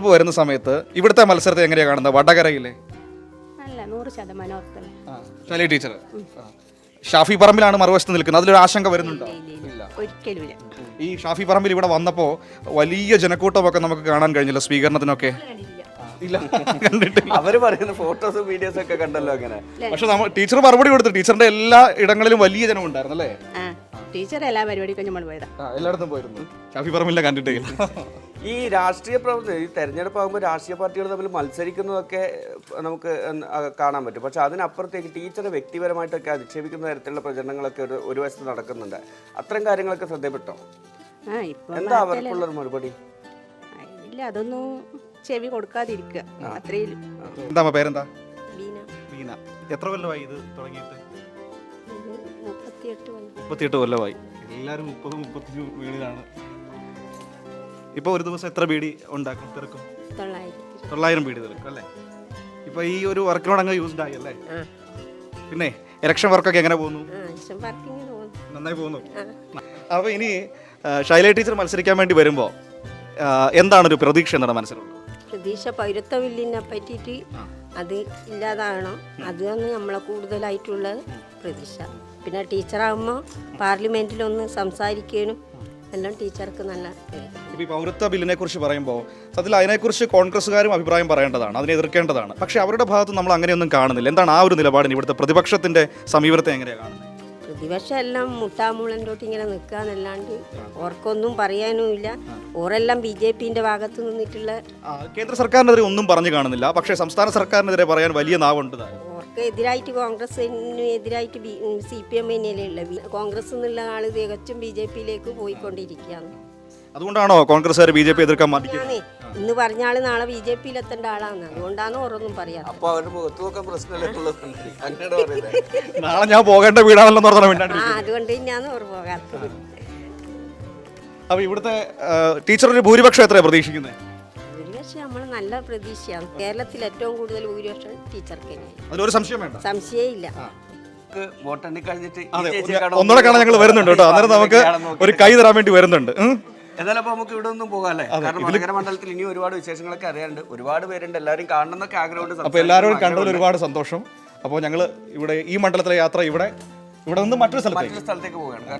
ഇപ്പൊ വരുന്ന സമയത്ത് ഇവിടുത്തെ മത്സരത്തെ എങ്ങനെയാ കാണുന്നത്? വടകരയിലെ അല്ല 100% ഉറപ്പല്ല. ശൈലജ ടീച്ചർ, ഷാഫി പറമ്പിലാണ് മറുവശത്ത് നിൽക്കുന്നത്. അതിലൊരു ആശങ്ക വരുന്നുണ്ടോ? ഒരിക്കലും ഇല്ല. ഈ ഷാഫി പറമ്പിൽ ഇവിടെ വന്നപ്പോൾ വലിയ ജനക്കൂട്ടമൊക്കെ നമുക്ക് കാണാൻ കഴിഞ്ഞില്ല സ്വീകരണത്തിനൊക്കെ. ഇല്ല, കണ്ടിട്ടില്ല. അവര് പറയുന്ന ഫോട്ടോസും വീഡിയോസും ഒക്കെ കണ്ടല്ലോ അങ്ങനെ. പക്ഷെ ടീച്ചർ മറുപടി കൊടുത്തു. ടീച്ചറിന്റെ എല്ലാ ഇടങ്ങളിലും വലിയ ജനം ഉണ്ടായിരുന്നു അല്ലേ? ടീച്ചർ എല്ലാ പരിപാടിക്കും നമ്മൾ പോയതാ. എല്ലായിടത്തും പോയിരുന്നു. ഷാഫി പറമ്പിലെ കണ്ടിട്ടേ ഇല്ല. ഈ രാഷ്ട്രീയ പ്രവർത്തനം, ഈ തെരഞ്ഞെടുപ്പ് ആകുമ്പോൾ രാഷ്ട്രീയ പാർട്ടികൾ തമ്മിൽ മത്സരിക്കുന്നതൊക്കെ നമുക്ക് കാണാൻ പറ്റും. പക്ഷെ അതിനപ്പുറത്തേക്ക് ടീച്ചറെ വ്യക്തിപരമായിട്ടൊക്കെ അധിക്ഷേപിക്കുന്ന തരത്തിലുള്ള പ്രചരണങ്ങളൊക്കെ ഒരു വശത്ത് നടക്കുന്നുണ്ട്. അത്തരം കാര്യങ്ങളൊക്കെ ശ്രദ്ധപ്പെട്ടോ? എന്താ അവർക്കുള്ളൊരു മറുപടി? ഇല്ല, അതൊന്നും ചെവി കൊടുക്കാതിരിക്കുക അത്രയും. എന്താ പേരെന്താ? ബീന. ബീന. എത്ര കൊല്ലമായി ഇത് തുടങ്ങിയിട്ട്? 38 കൊല്ലമായി. എല്ലാവരും 30-35 വീടിലാണ്. ഇപ്പൊ ഒരു ദിവസം എത്ര ബീഡി ഉണ്ടാക്കും, തിരക്കും? 900 ബീഡി തിരക്കും അല്ലേ? ഇപ്പൊ ഈ ഒരു വർക്കിനോട് അങ്ങ് യൂസ്ഡ് ആയി അല്ലേ? പിന്നെ ഇലക്ഷൻ വർക്കൊക്കെ എങ്ങനെ പോകുന്നു? നന്നായി പോകുന്നു. അപ്പൊ ഇനി ശൈലജ ടീച്ചർ മത്സരിക്കാൻ വേണ്ടി വരുമ്പോ എന്താണ് ഒരു പ്രതീക്ഷ എന്താണ് മനസ്സിലുള്ളത്? പ്രതീക്ഷ പൗരത്വ ബില്ലിനെ പറ്റിയിട്ട് അത് ഇല്ലാതാകണം. അതാണ് നമ്മളെ കൂടുതലായിട്ടുള്ള പ്രതീക്ഷ. പിന്നെ ടീച്ചറാകുമ്പോൾ പാർലമെന്റിലൊന്ന് സംസാരിക്കാനും എല്ലാം ടീച്ചർക്ക് നല്ല. ഇപ്പോൾ ഈ പൗരത്വ ബില്ലിനെ കുറിച്ച് പറയുമ്പോൾ സത്യത്തിൽ അതിനെക്കുറിച്ച് കോൺഗ്രസ്സുകാരും അഭിപ്രായം പറയേണ്ടതാണ്, അതിനെ എതിർക്കേണ്ടതാണ്. പക്ഷേ അവരുടെ ഭാഗത്ത് നമ്മൾ അങ്ങനെയൊന്നും കാണുന്നില്ല. എന്താണ് ആ ഒരു നിലപാടിന് ഇവിടുത്തെ പ്രതിപക്ഷത്തിന്റെ സമീപനത്തെ എങ്ങനെയാണ് കാണുന്നത്? പ്രതിപക്ഷം എല്ലാം മുട്ടാമൂളൻ്റോട്ട് ഇങ്ങനെ നിൽക്കാന്നല്ലാണ്ട് ഓർക്കൊന്നും പറയാനുമില്ല. ഓരെല്ലാം BJPന്റെ ഭാഗത്ത് നിന്നിട്ടുള്ള. കേന്ദ്ര സർക്കാരിനെതിരെ ഒന്നും പറഞ്ഞു കാണുന്നില്ല, പക്ഷേ സംസ്ഥാന സർക്കാരിനെതിരെ പറയാൻ വലിയ നാവുണ്ട്. ഓർക്ക് എതിരായിട്ട് കോൺഗ്രസിന് എതിരായിട്ട് CPM തന്നെയല്ലേ ഉള്ളത്. കോൺഗ്രസ് എന്നുള്ള ആള് തികച്ചും BJPയിലേക്ക് പോയിക്കൊണ്ടിരിക്കുകയാണ്. അതുകൊണ്ടാണോ കോൺഗ്രസ്സുകാർ BJP എതിർക്കാൻ മടിക്കുന്നത്? ഇന്ന് പറഞ്ഞ ആള് നാളെ BJPയിൽ എത്തേണ്ട ആളാണ്. അതുകൊണ്ടാണ് ഓരോന്നും പറയാം. അപ്പൊ അവരുടെ മുഖത്ത് നോക്കാൻ പ്രശ്നമല്ലേ? നാളെ ഞാൻ പോകേണ്ട വീടാണല്ലോ പറഞ്ഞാൽ അതുകൊണ്ട് തന്നെയാണ് ഓർ പോകാത്തത്. അപ്പൊ ഇവിടുത്തെ ടീച്ചർ ഒരു ഭൂരിപക്ഷം എത്രയാണ് പ്രതീക്ഷിക്കുന്നത്? ഭൂരിപക്ഷം നമ്മൾ നല്ല പ്രതീക്ഷയാണ്. കേരളത്തിൽ ഏറ്റവും കൂടുതൽ ഭൂരിപക്ഷം ടീച്ചർക്ക് തന്നെയാണ്. അതിലൊരു സംശയം വേണ്ട, സംശയമില്ല. വോട്ടെണ്ണി കഴിഞ്ഞിട്ട് ഒന്നുകൂടെ കാണാൻ ഞങ്ങൾ വരുന്നുണ്ട് കേട്ടോ. അന്നേരം നമുക്ക് ഒരു കൈ തരാൻ വേണ്ടി വരുന്നുണ്ട്. എന്നാലും അപ്പൊ നമുക്ക് ഇവിടെ ഒന്നും പോകാല്ലേ? കാരണം വടകര മണ്ഡലത്തിൽ ഇനി ഒരുപാട് വിശേഷങ്ങളൊക്കെ അറിയാനുണ്ട്. ഒരുപാട് പേരുണ്ട്, എല്ലാവരും കാണണമെന്നൊക്കെ ആഗ്രഹമുണ്ട്. അപ്പൊ എല്ലാവരും കണ്ടതിൽ ഒരുപാട് സന്തോഷം. അപ്പോൾ ഞങ്ങൾ ഇവിടെ ഈ മണ്ഡലത്തിലെ യാത്ര ഇവിടെ നിന്ന് മറ്റൊരു സ്ഥലത്തേക്ക് പോവുകയാണ്.